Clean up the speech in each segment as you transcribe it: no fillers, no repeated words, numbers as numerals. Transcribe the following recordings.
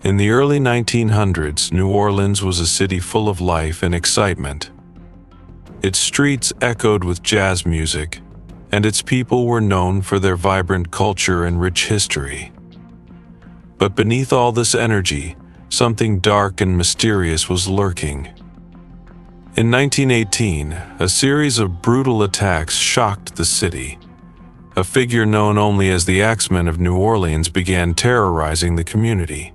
In the early 1900s, New Orleans was a city full of life and excitement. Its streets echoed with jazz music, and its people were known for their vibrant culture and rich history. But beneath all this energy, something dark and mysterious was lurking. In 1918, a series of brutal attacks shocked the city. A figure known only as the Axeman of New Orleans began terrorizing the community.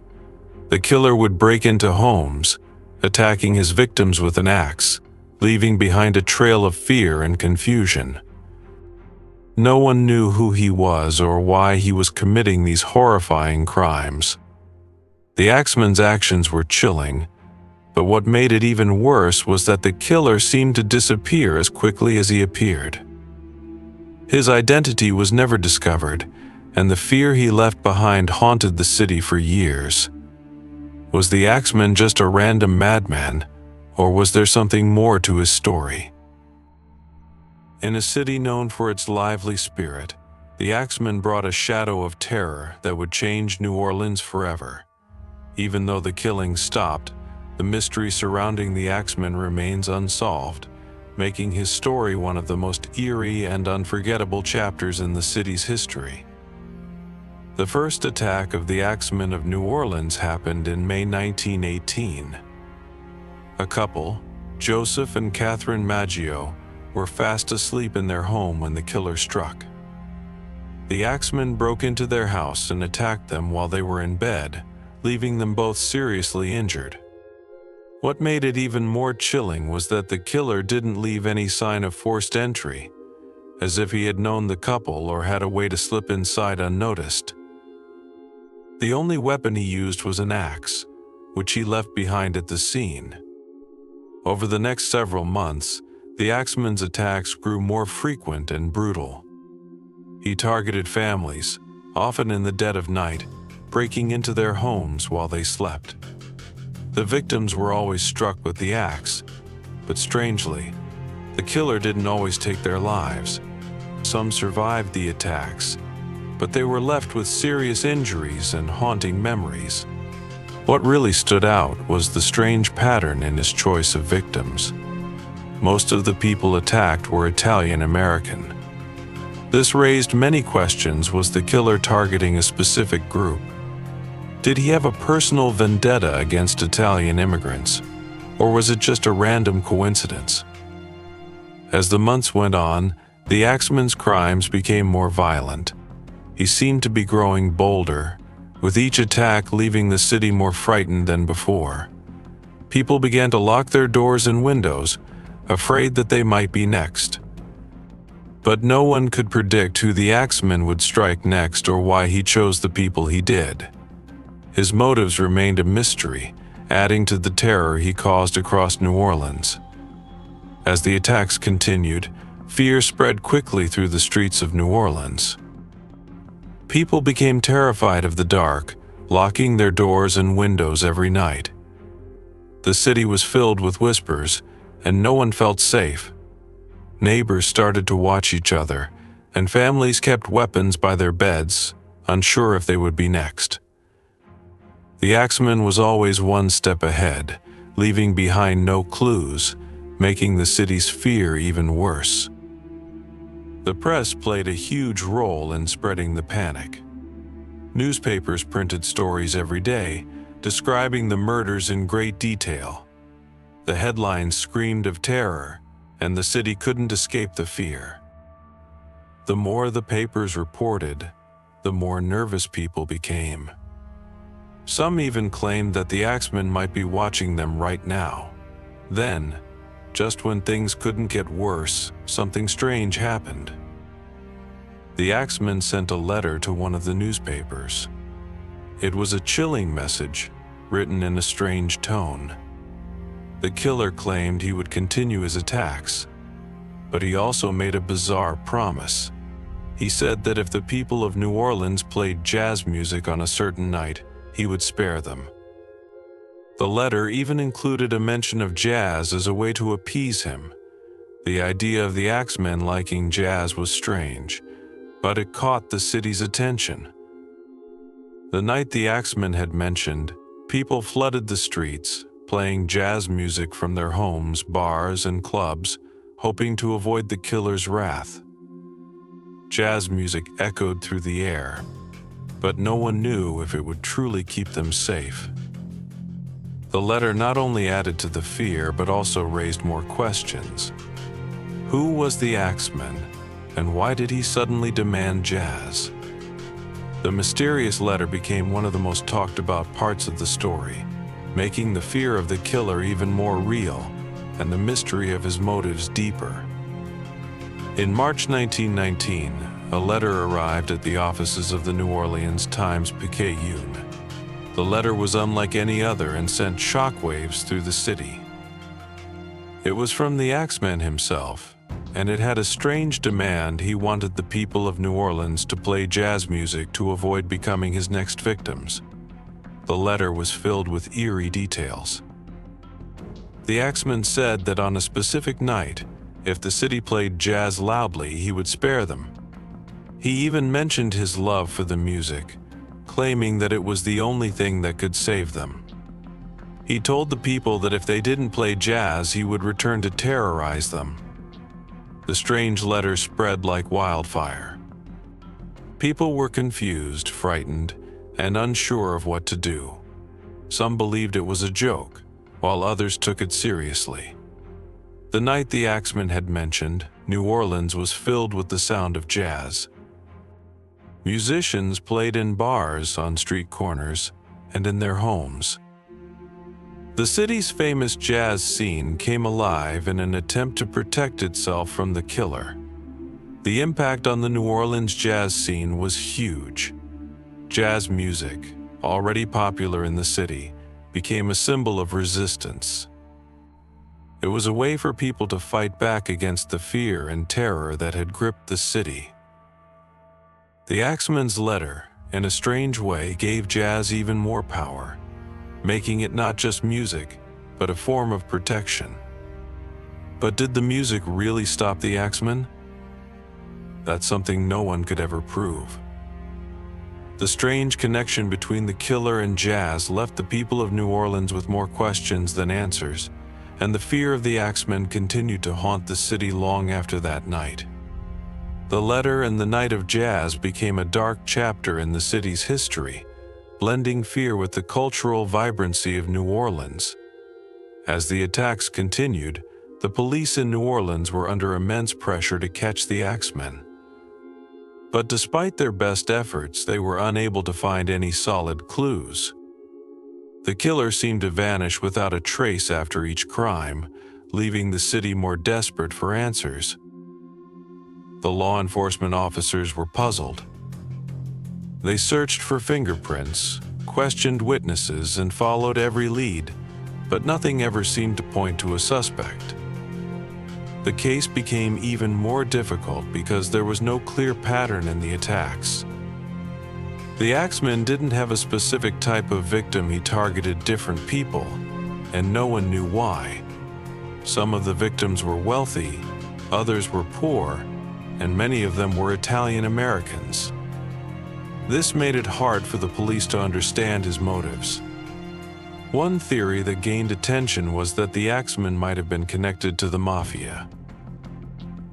The killer would break into homes, attacking his victims with an axe, leaving behind a trail of fear and confusion. No one knew who he was or why he was committing these horrifying crimes. The Axeman's actions were chilling, but what made it even worse was that the killer seemed to disappear as quickly as he appeared. His identity was never discovered, and the fear he left behind haunted the city for years. Was the Axeman just a random madman, or was there something more to his story? In a city known for its lively spirit, the Axeman brought a shadow of terror that would change New Orleans forever. Even though the killings stopped, the mystery surrounding the Axeman remains unsolved, making his story one of the most eerie and unforgettable chapters in the city's history. The first attack of the Axeman of New Orleans happened in May 1918. A couple, Joseph and Catherine Maggio, were fast asleep in their home when the killer struck. The Axeman broke into their house and attacked them while they were in bed, leaving them both seriously injured. What made it even more chilling was that the killer didn't leave any sign of forced entry, as if he had known the couple or had a way to slip inside unnoticed. The only weapon he used was an axe, which he left behind at the scene. Over the next several months, the Axeman's attacks grew more frequent and brutal. He targeted families, often in the dead of night, breaking into their homes while they slept. The victims were always struck with the axe, but strangely, the killer didn't always take their lives. Some survived the attacks, but they were left with serious injuries and haunting memories. What really stood out was the strange pattern in his choice of victims. Most of the people attacked were Italian American. This raised many questions. Was the killer targeting a specific group? Did he have a personal vendetta against Italian immigrants, or was it just a random coincidence? As the months went on, the Axeman's crimes became more violent. He seemed to be growing bolder, with each attack leaving the city more frightened than before. People began to lock their doors and windows, afraid that they might be next. But no one could predict who the Axeman would strike next or why he chose the people he did. His motives remained a mystery, adding to the terror he caused across New Orleans. As the attacks continued, fear spread quickly through the streets of New Orleans. People became terrified of the dark, locking their doors and windows every night. The city was filled with whispers, and no one felt safe. Neighbors started to watch each other, and families kept weapons by their beds, unsure if they would be next. The Axeman was always one step ahead, leaving behind no clues, making the city's fear even worse. The press played a huge role in spreading the panic. Newspapers printed stories every day, describing the murders in great detail. The headlines screamed of terror, and the city couldn't escape the fear. The more the papers reported, the more nervous people became. Some even claimed that the Axeman might be watching them right now. Then, just when things couldn't get worse, something strange happened. The Axeman sent a letter to one of the newspapers. It was a chilling message, written in a strange tone. The killer claimed he would continue his attacks, but he also made a bizarre promise. He said that if the people of New Orleans played jazz music on a certain night, he would spare them. The letter even included a mention of jazz as a way to appease him. The idea of the Axeman liking jazz was strange, but it caught the city's attention. The night the Axeman had mentioned, People flooded the streets, playing jazz music from their homes, bars, and clubs, hoping to avoid the killer's wrath. Jazz music echoed through the air, but no one knew if it would truly keep them safe. The letter not only added to the fear, but also raised more questions. Who was the Axeman, and why did he suddenly demand jazz? The mysterious letter became one of the most talked about parts of the story, making the fear of the killer even more real and the mystery of his motives deeper. In March 1919, a letter arrived at the offices of the New Orleans Times-Picayune. The letter was unlike any other and sent shockwaves through the city. It was from the Axeman himself, and it had a strange demand. He wanted the people of New Orleans to play jazz music to avoid becoming his next victims. The letter was filled with eerie details. The Axeman said that on a specific night, if the city played jazz loudly, he would spare them. He even mentioned his love for the music, claiming that it was the only thing that could save them. He told the people that if they didn't play jazz, he would return to terrorize them. The strange letter spread like wildfire. People were confused, frightened, and unsure of what to do. Some believed it was a joke, while others took it seriously. The night the Axeman had mentioned, New Orleans was filled with the sound of jazz. Musicians played in bars, on street corners, and in their homes. The city's famous jazz scene came alive in an attempt to protect itself from the killer. The impact on the New Orleans jazz scene was huge. Jazz music, already popular in the city, became a symbol of resistance. It was a way for people to fight back against the fear and terror that had gripped the city. The Axeman's letter, in a strange way, gave jazz even more power, making it not just music, but a form of protection. But did the music really stop the Axeman? That's something no one could ever prove. The strange connection between the killer and jazz left the people of New Orleans with more questions than answers, and the fear of the Axeman continued to haunt the city long after that night. The letter and the night of jazz became a dark chapter in the city's history, blending fear with the cultural vibrancy of New Orleans. As the attacks continued, the police in New Orleans were under immense pressure to catch the Axeman. But despite their best efforts, they were unable to find any solid clues. The killer seemed to vanish without a trace after each crime, leaving the city more desperate for answers. The law enforcement officers were puzzled. They searched for fingerprints, questioned witnesses, and followed every lead, but nothing ever seemed to point to a suspect. The case became even more difficult because there was no clear pattern in the attacks. The Axeman didn't have a specific type of victim. He targeted different people, and no one knew why. Some of the victims were wealthy, others were poor, and many of them were Italian Americans. This made it hard for the police to understand his motives. One theory that gained attention was that the Axeman might have been connected to the Mafia.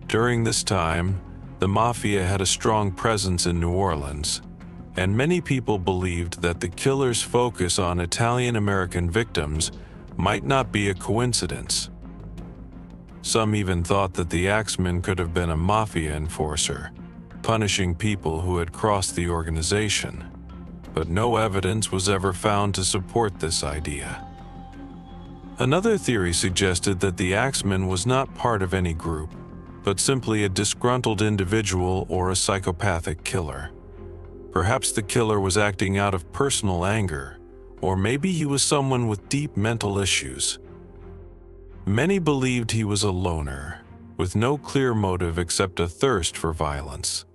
During this time, the Mafia had a strong presence in New Orleans, and many people believed that the killer's focus on Italian American victims might not be a coincidence. Some even thought that the Axeman could have been a Mafia enforcer, punishing people who had crossed the organization, but no evidence was ever found to support this idea. Another theory suggested that the Axeman was not part of any group, but simply a disgruntled individual or a psychopathic killer. Perhaps the killer was acting out of personal anger, or maybe he was someone with deep mental issues. Many believed he was a loner, with no clear motive except a thirst for violence.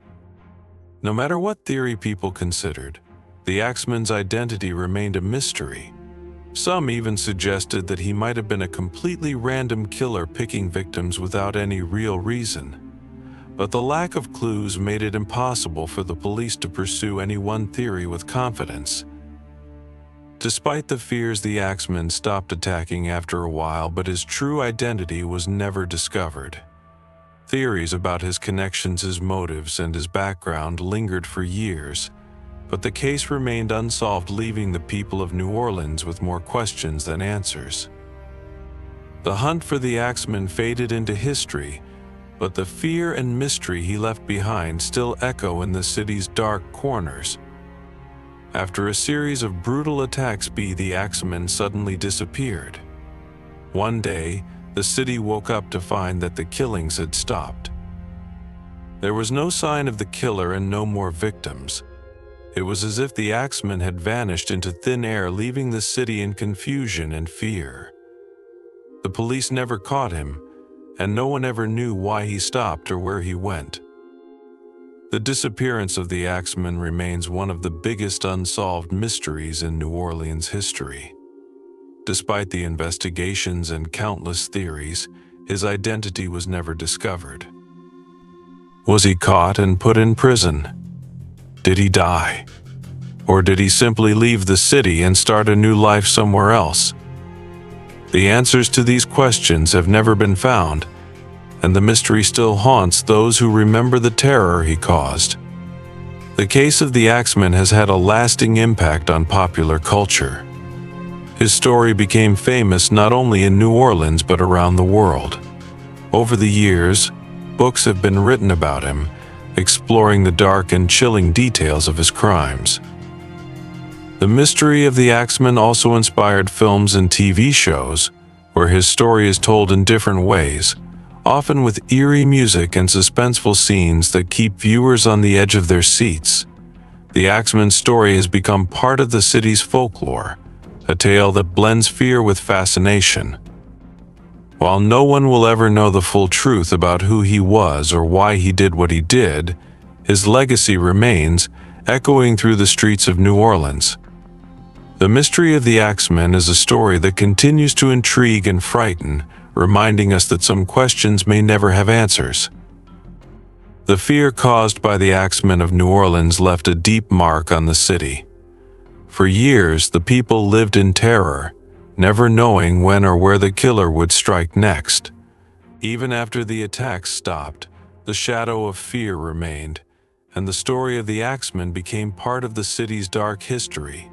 No matter what theory people considered, the Axeman's identity remained a mystery. Some even suggested that he might have been a completely random killer picking victims without any real reason. But the lack of clues made it impossible for the police to pursue any one theory with confidence. Despite the fears, the Axeman stopped attacking after a while, but his true identity was never discovered. Theories about his connections, his motives, and his background lingered for years, but the case remained unsolved, leaving the people of New Orleans with more questions than answers. The hunt for the Axeman faded into history, but the fear and mystery he left behind still echo in the city's dark corners. After a series of brutal attacks, the Axeman suddenly disappeared. One day, the city woke up to find that the killings had stopped. There was no sign of the killer and no more victims. It was as if the Axeman had vanished into thin air, leaving the city in confusion and fear. The police never caught him, and no one ever knew why he stopped or where he went. The disappearance of the Axeman remains one of the biggest unsolved mysteries in New Orleans history. Despite the investigations and countless theories, his identity was never discovered. Was he caught and put in prison? Did he die? Or did he simply leave the city and start a new life somewhere else? The answers to these questions have never been found, and the mystery still haunts those who remember the terror he caused. The case of the Axeman has had a lasting impact on popular culture. His story became famous not only in New Orleans but around the world. Over the years, books have been written about him, exploring the dark and chilling details of his crimes. The mystery of the Axeman also inspired films and TV shows, where his story is told in different ways, often with eerie music and suspenseful scenes that keep viewers on the edge of their seats. The Axeman story has become part of the city's folklore, a tale that blends fear with fascination. While no one will ever know the full truth about who he was or why he did what he did, his legacy remains, echoing through the streets of New Orleans. The mystery of the Axeman is a story that continues to intrigue and frighten, reminding us that some questions may never have answers. The fear caused by the Axeman of New Orleans left a deep mark on the city. For years, the people lived in terror, never knowing when or where the killer would strike next. Even after the attacks stopped, the shadow of fear remained, and the story of the Axeman became part of the city's dark history.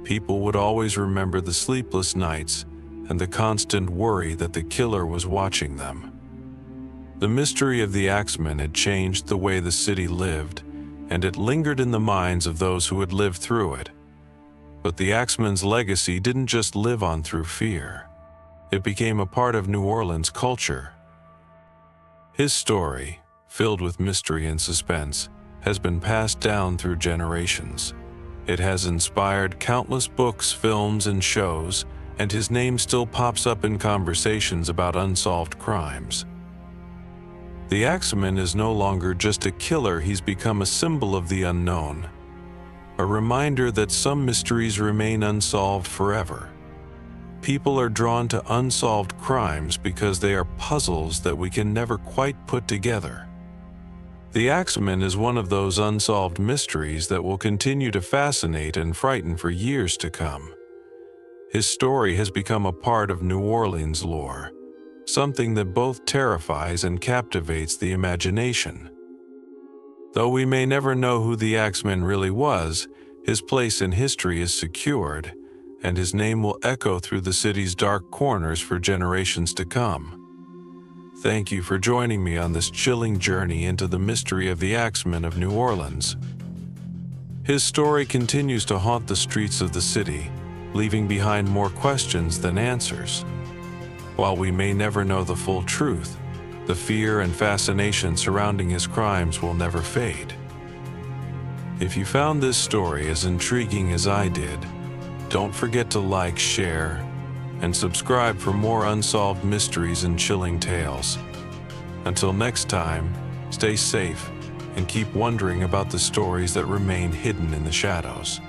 People would always remember the sleepless nights and the constant worry that the killer was watching them. The mystery of the Axeman had changed the way the city lived, and it lingered in the minds of those who had lived through it. But the Axeman's legacy didn't just live on through fear. It became a part of New Orleans culture. His story, filled with mystery and suspense, has been passed down through generations. It has inspired countless books, films, and shows, and his name still pops up in conversations about unsolved crimes. The Axeman is no longer just a killer, he's become a symbol of the unknown, a reminder that some mysteries remain unsolved forever. People are drawn to unsolved crimes because they are puzzles that we can never quite put together. The Axeman is one of those unsolved mysteries that will continue to fascinate and frighten for years to come. His story has become a part of New Orleans lore, something that both terrifies and captivates the imagination. Though we may never know who the Axeman really was, his place in history is secured, and his name will echo through the city's dark corners for generations to come. Thank you for joining me on this chilling journey into the mystery of the Axeman of New Orleans. His story continues to haunt the streets of the city, leaving behind more questions than answers. While we may never know the full truth, the fear and fascination surrounding his crimes will never fade. If you found this story as intriguing as I did, don't forget to like, share, and subscribe for more unsolved mysteries and chilling tales. Until next time, stay safe and keep wondering about the stories that remain hidden in the shadows.